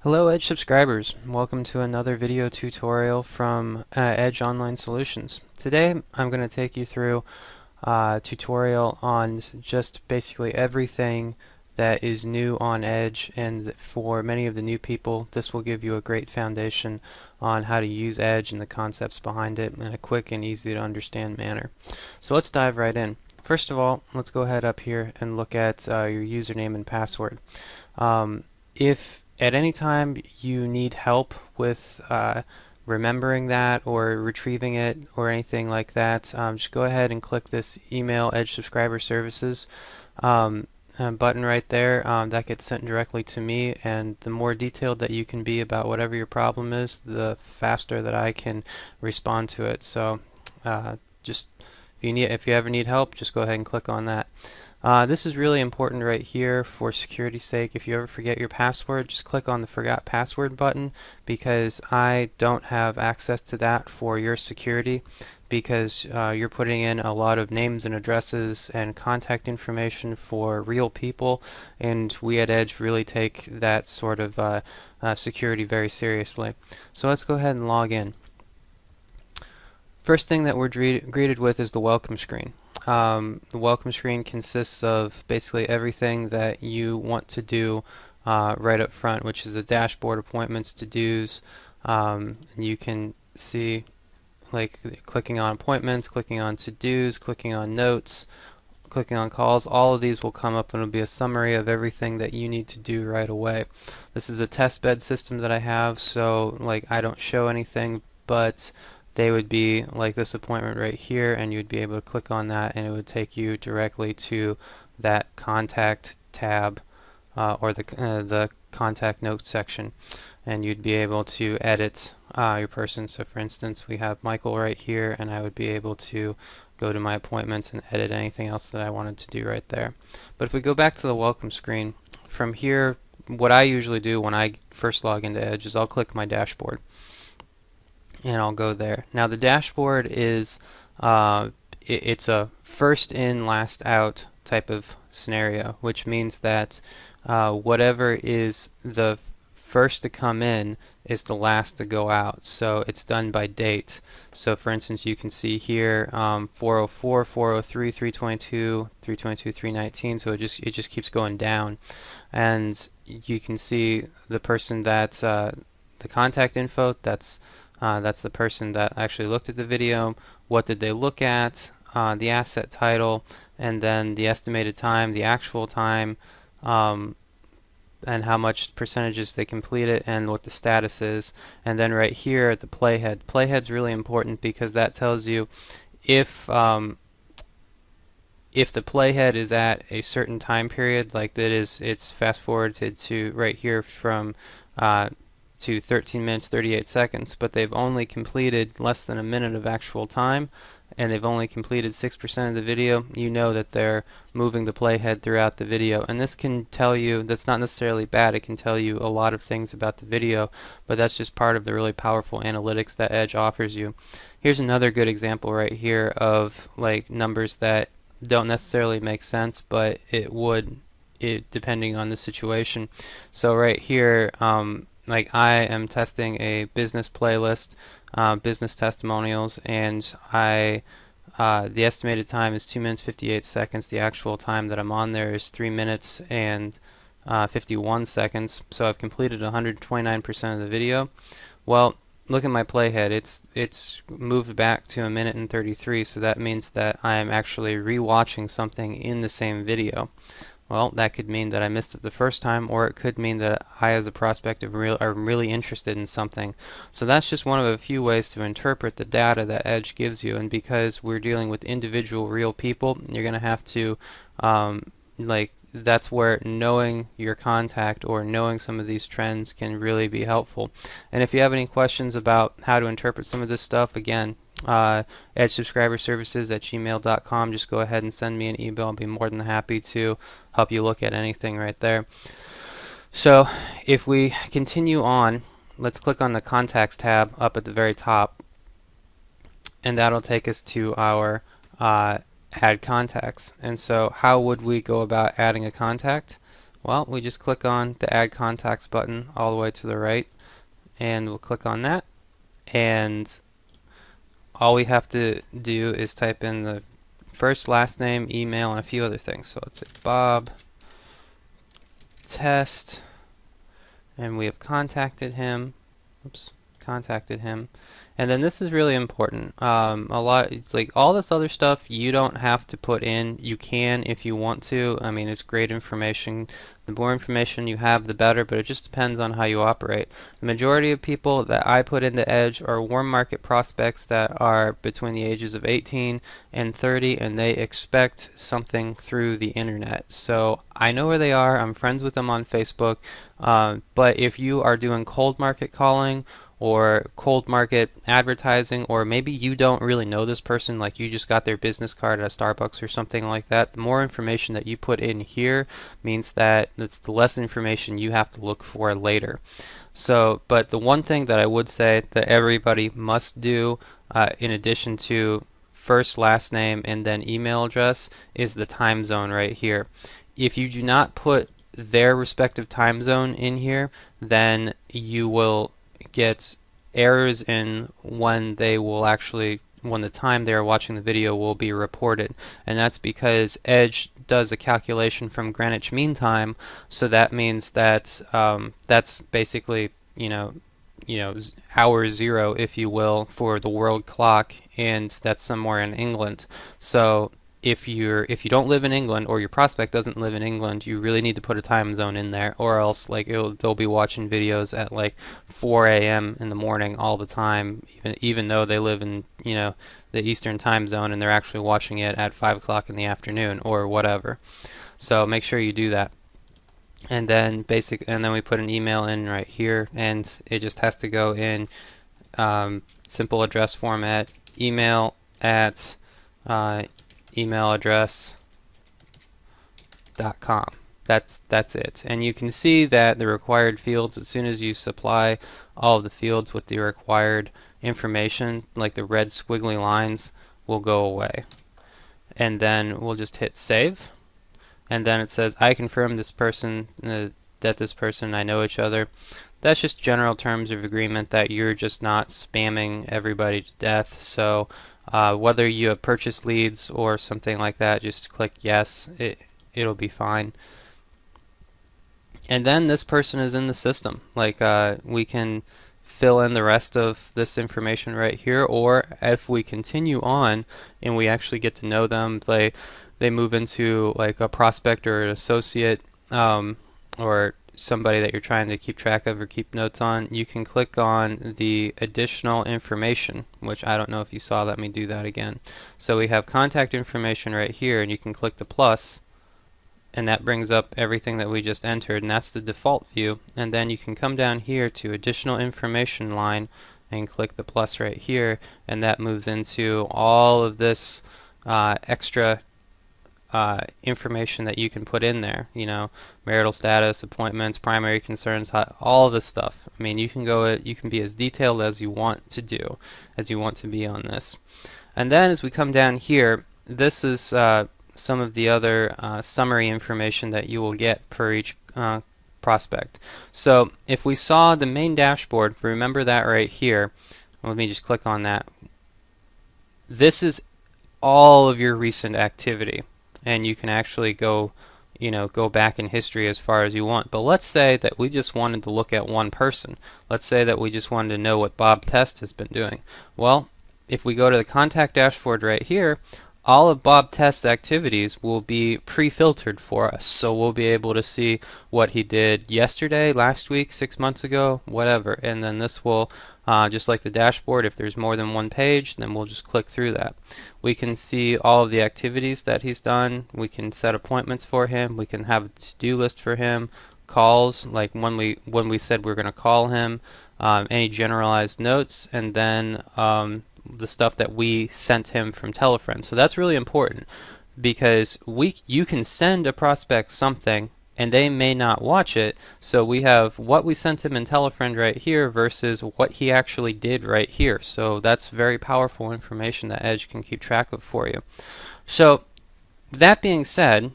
Hello Edge subscribers, welcome to another video tutorial from Edge Online Solutions. Today I'm going to take you through a tutorial on just basically everything that is new on Edge, and for many of the new people this will give you a great foundation on how to use Edge and the concepts behind it in a quick and easy to understand manner. So let's dive right in. First of all, let's go ahead up here and look at your username and password. If at any time you need help with remembering that or retrieving it or anything like that, just go ahead and click this Email Edge Subscriber Services button right there. That gets sent directly to me, and the more detailed that you can be about whatever your problem is, the faster that I can respond to it. So just if you ever need help, just go ahead and click on that. This is really important right here for security's sake. If you ever forget your password, just click on the Forgot Password button, because I don't have access to that for your security, because you're putting in a lot of names and addresses and contact information for real people, and we at Edge really take that sort of security very seriously. So let's go ahead and log in. First thing that we're greeted with is the welcome screen. The welcome screen consists of basically everything that you want to do right up front, which is the dashboard, appointments, to-dos. You can see, like, clicking on appointments, clicking on to-dos, clicking on notes, clicking on calls. All of these will come up and it'll be a summary of everything that you need to do right away. This is a test bed system that I have, so like I don't show anything, but they would be like this appointment right here, and you'd be able to click on that and it would take you directly to that contact tab or the contact notes section, and you'd be able to edit your person. So for instance, we have Michael right here, and I would be able to go to my appointments and edit anything else that I wanted to do right there. But if we go back to the welcome screen, from here, what I usually do when I first log into Edge is I'll click my dashboard and I'll go there. Now the dashboard is it's a first in last out type of scenario, which means that whatever is the first to come in is the last to go out. So it's done by date. So for instance, you can see here 404, 403, 322, 322, 319. So it just keeps going down, and you can see the person that's the contact info. That's the person that actually looked at the video. What did they look at? The asset title, and then the estimated time, the actual time, and how much percentages they completed, and what the status is. And then right here at the playhead. Playhead's really important because that tells you if the playhead is at a certain time period, like that is, it's fast forwarded to right here from to 13 minutes 38 seconds, but they've only completed less than a minute of actual time, and they've only completed 6% of the video, you know that they're moving the playhead throughout the video. And this can tell you, that's not necessarily bad, it can tell you a lot of things about the video, but that's just part of the really powerful analytics that Edge offers you. Here's another good example right here of like numbers that don't necessarily make sense, but it would, depending on the situation. So right here, like I am testing a business playlist, business testimonials, and the estimated time is 2 minutes 58 seconds. The actual time that I'm on there is 3 minutes and 51 seconds. So I've completed 129% of the video. Well, look at my playhead. It's moved back to a minute and 33, so that means that I'm actually rewatching something in the same video. Well, that could mean that I missed it the first time, or it could mean that I, as a prospect, are really interested in something. So that's just one of a few ways to interpret the data that Edge gives you. And because we're dealing with individual real people, you're going to have to, that's where knowing your contact or knowing some of these trends can really be helpful. And if you have any questions about how to interpret some of this stuff, again, Edge Subscriber Services at gmail.com. Just go ahead and send me an email. I'll be more than happy to help you look at anything right there. So if we continue on, let's click on the Contacts tab up at the very top, and that'll take us to our Add Contacts. And so how would we go about adding a contact? Well, we just click on the Add Contacts button all the way to the right, and we'll click on that, and all we have to do is type in the first, last name, email, and a few other things. So let's say Bob Test, and we have contacted him. Oops, contacted him. And then this is really important. It's like all this other stuff you don't have to put in. You can if you want to. I mean, it's great information. The more information you have, the better, but it just depends on how you operate. The majority of people that I put into Edge are warm market prospects that are between the ages of 18 and 30, and they expect something through the internet. So I know where they are. I'm friends with them on Facebook. But if you are doing cold market calling, or cold market advertising, or maybe you don't really know this person, like you just got their business card at a Starbucks or something like that, the more information that you put in here means that it's the less information you have to look for later. So, but the one thing that I would say that everybody must do, in addition to first, last name, and then email address, is the time zone right here. If you do not put their respective time zone in here, then you will get errors in when they will actually, when the time they are watching the video will be reported. And that's because Edge does a calculation from Greenwich Mean Time, so that means that that's basically, hour zero, if you will, for the world clock, and that's somewhere in England. So if you don't live in England, or your prospect doesn't live in England, you really need to put a time zone in there, or else they'll be watching videos at like 4 a.m. in the morning all the time, even though they live in the Eastern time zone, and they're actually watching it at 5 o'clock in the afternoon or whatever. So make sure you do that. And then we put an email in right here, and it just has to go in simple address format, email at email address.com. That's it. And you can see that the required fields, as soon as you supply all of the fields with the required information, like the red squiggly lines, will go away. And then we'll just hit save. And then it says, I confirm this person, that this person and I know each other. That's just general terms of agreement that you're just not spamming everybody to death. So whether you have purchased leads or something like that, just click yes. It'll be fine. And then this person is in the system. Like we can fill in the rest of this information right here, or if we continue on and we actually get to know them, they move into like a prospect or an associate, or somebody that you're trying to keep track of or keep notes on, you can click on the additional information, which I don't know if you saw. Let me do that again. So we have contact information right here, and you can click the plus, and that brings up everything that we just entered, and that's the default view. And then you can come down here to additional information line and click the plus right here, and that moves into all of this extra information that you can put in there, marital status, appointments, primary concerns, all of this stuff. I mean, you can be as detailed as you want to do, as you want to be on this. And then as we come down here, this is some of the other summary information that you will get per each prospect. So if we saw the main dashboard, remember that right here. Let me just click on that. This is all of your recent activity, and you can actually go back in history as far as you want. But let's say that we just wanted to look at one person. Let's say that we just wanted to know what Bob Test has been doing. Well, if we go to the contact dashboard right here, all of Bob Test's activities will be pre-filtered for us. So we'll be able to see what he did yesterday, last week, 6 months ago, whatever. And then this will, just like the dashboard, if there's more than one page, then we'll just click through that. We can see all of the activities that he's done. We can set appointments for him. We can have a to-do list for him. Calls, like when we said we're going to call him. Any generalized notes, and then the stuff that we sent him from Telefriend. So that's really important, because you can send a prospect something and they may not watch it. So we have what we sent him in Telefriend right here versus what he actually did right here. So that's very powerful information that Edge can keep track of for you. So that being said,